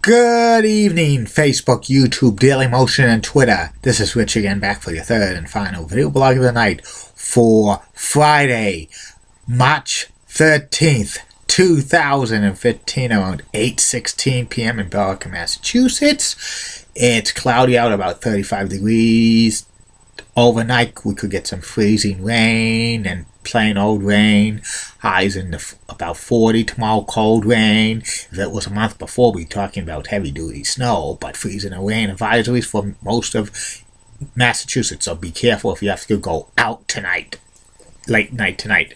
Good evening, Facebook, YouTube, Daily Motion, and Twitter. This is Rich again, back for your third and final video blog of the night for Friday, March 13th, 2015, around 8:16 p.m. in Belleville, Massachusetts. It's cloudy out, about 35 degrees. Overnight, we could get some freezing rain and plain old rain. Highs in about 40 tomorrow, cold rain. If it was a month before, we'd be talking about heavy-duty snow, but freezing and rain advisories for most of Massachusetts, so be careful if you have to go out tonight, late night tonight.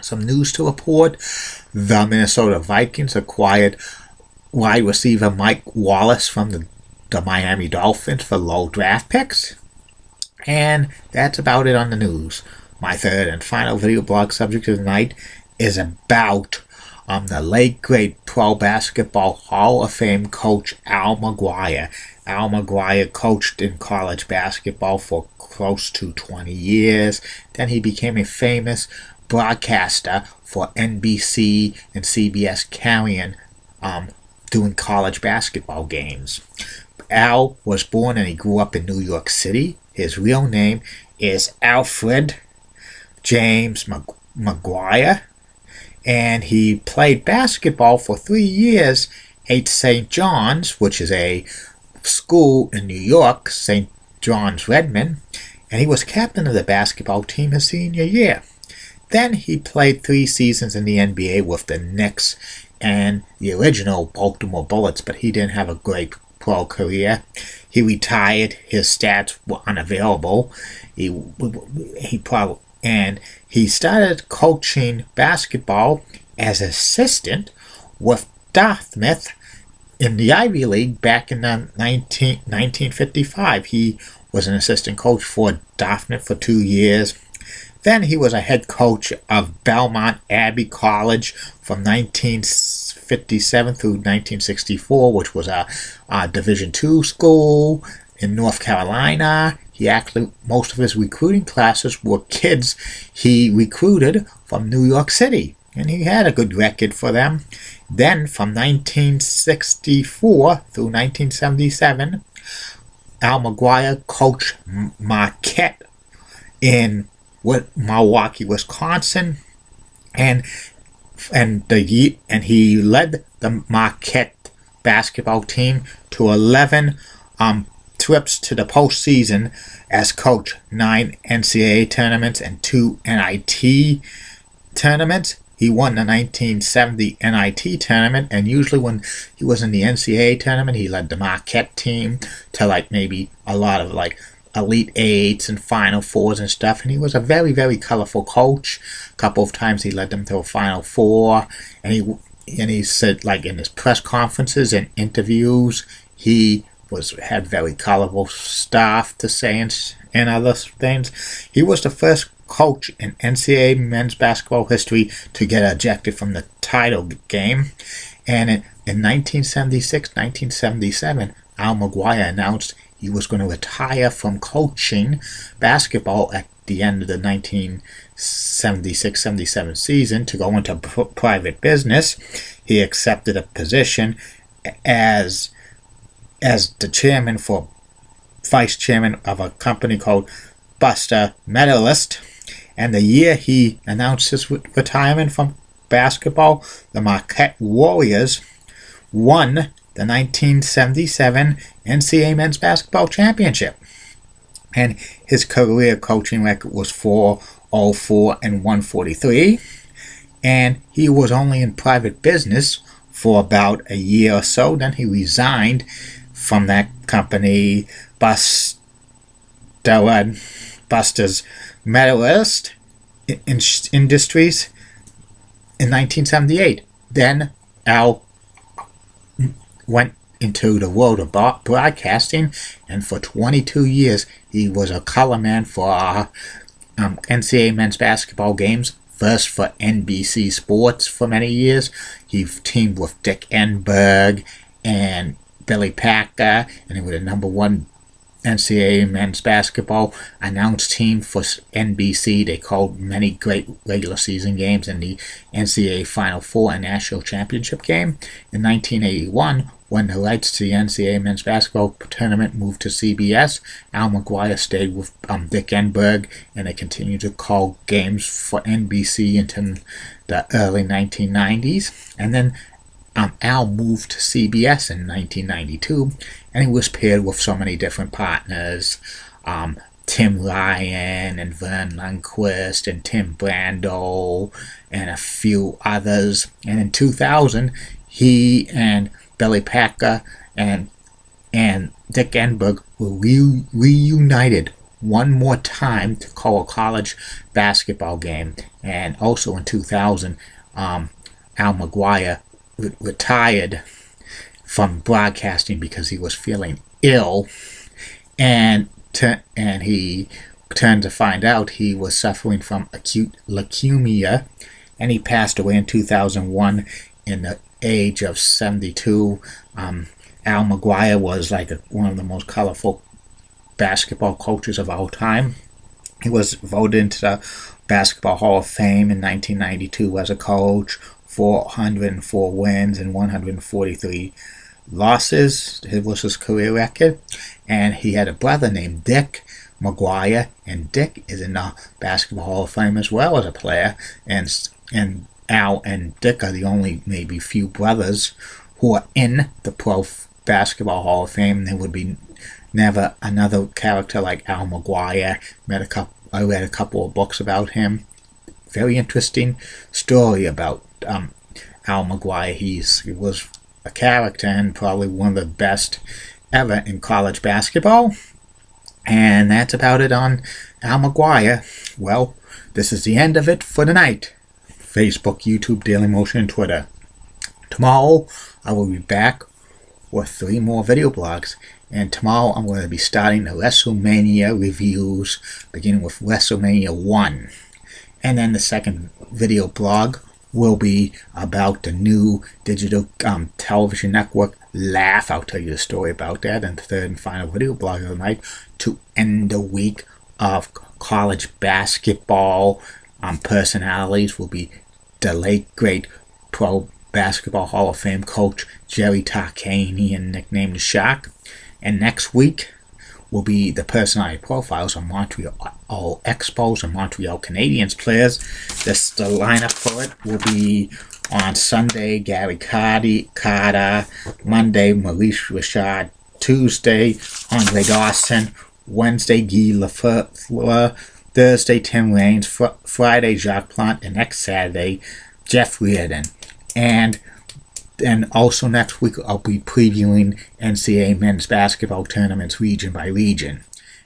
Some news to report. The Minnesota Vikings acquired wide receiver Mike Wallace from the Miami Dolphins for low draft picks. And that's about it on the news. My third and final video blog subject of the night is about the late great pro basketball Hall of Fame coach Al McGuire. Al McGuire coached in college basketball for close to 20 years. Then he became a famous broadcaster for NBC and CBS carrying doing college basketball games. Al was born and he grew up in New York City. His real name is Alfred James mcguire, and he played basketball for 3 years at St. John's, which is a school in New York, St. John's Redmond, and he was captain of the basketball team his senior year. Then he played 3 seasons in the NBA with the Knicks and the original Baltimore Bullets, but he didn't have a great pro career. He retired. His stats were unavailable. He started coaching basketball as assistant with Dartmouth in the Ivy League back in 1955. He was an assistant coach for Dartmouth for 2 years. Then he was a head coach of Belmont Abbey College from 1957 through 1964, which was a Division II school in North Carolina. He actually, most of his recruiting classes were kids he recruited from New York City, and he had a good record for them. Then from 1964 through 1977, Al McGuire coached Marquette in Milwaukee, Wisconsin, and he led the Marquette basketball team to 11 trips to the postseason as coach, 9 NCAA tournaments and 2 NIT tournaments. He won the 1970 NIT tournament, and usually when he was in the NCAA tournament, he led the Marquette team to maybe a lot of Elite Eights and Final Fours and stuff, and he was a very, very colorful coach. A couple of times he led them to a Final Four, and he said, in his press conferences and interviews, he had very colorful stuff to say and other things. He was the first coach in NCAA men's basketball history to get ejected from the title game, and in 1976-1977, Al McGuire announced he was going to retire from coaching basketball at the end of the 1976-77 season to go into private business. He accepted a position as the vice chairman of a company called Buster Medalist. And the year he announced his retirement from basketball, the Marquette Warriors won the 1977 NCAA Men's Basketball Championship. And his career coaching record was 404 and 143. And he was only in private business for about a year or so. Then he resigned from that company, Buster's Medalist Industries, in 1978. Then Al went into the world of broadcasting, and for 22 years he was a color man for NCAA men's basketball games. First for NBC Sports for many years. He teamed with Dick Enberg and Billy Packer, and he was the #1 NCAA men's basketball announced team for NBC. They called many great regular season games in the NCAA Final Four and National Championship game. In 1981, when the rights to the NCAA men's basketball tournament moved to CBS, Al McGuire stayed with Dick Enberg, and they continued to call games for NBC until the early 1990s. And then Al moved to CBS in 1992, and he was paired with so many different partners. Tim Ryan and Vern Lundquist and Tim Brando and a few others. And in 2000, he and Billy Packer and Dick Enberg were reunited one more time to call a college basketball game. And also in 2000, Al McGuire retired from broadcasting because he was feeling ill, and he turned to find out he was suffering from acute leukemia, and he passed away in 2001 in the age of 72. Al McGuire was like one of the most colorful basketball coaches of all time. He was voted into the Basketball Hall of Fame in 1992 as a coach. 404 wins and 143 losses. It was his career record. And he had a brother named Dick McGuire, and Dick is in the Basketball Hall of Fame as well as a player. And Al and Dick are the only maybe few brothers who are in the Pro Basketball Hall of Fame. There would be never another character like Al McGuire. I read a couple of books about him. Very interesting story about Al McGuire. He was a character and probably one of the best ever in college basketball. And that's about it on Al McGuire. Well, this is the end of it for tonight. Facebook, YouTube, Dailymotion, and Twitter. Tomorrow, I will be back with 3 more video blogs. And tomorrow, I'm going to be starting the WrestleMania reviews, beginning with WrestleMania 1. And then the second video blog will be about the new digital television network, Laugh. I'll tell you the story about that. And the third and final video blog of the night to end the week of college basketball personalities will be the late, great Pro Basketball Hall of Fame coach Jerry Tarkanian, nicknamed the Shark. And next week will be the personality profiles of Montreal Expos and Montreal Canadiens players. The lineup for it will be on Sunday, Gary Carter, Monday, Maurice Richard, Tuesday, Andre Dawson, Wednesday, Guy Lafleur, Thursday, Tim Raines, Friday, Jacques Plante, and next Saturday, Jeff Reardon. And also next week, I'll be previewing NCAA men's basketball tournaments region by region.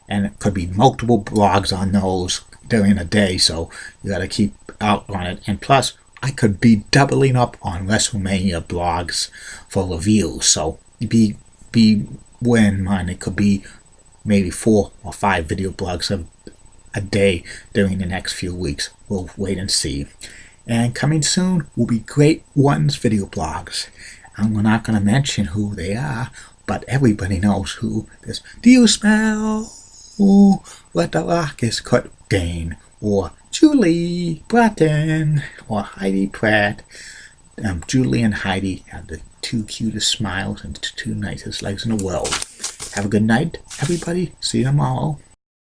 And it could be multiple blogs on those during the day, so you got to keep out on it. And plus, I could be doubling up on WrestleMania blogs for reviews, so be in mind it could be maybe 4 or 5 video blogs a day during the next few weeks. We'll wait and see. And coming soon will be Great Ones video blogs. I'm not going to mention who they are, but everybody knows who this. Do you smell what the rock is cooking? Or Julie Bratton or Heidi Pratt. Julie and Heidi have the 2 cutest smiles and 2 nicest legs in the world. Have a good night, everybody. See you tomorrow.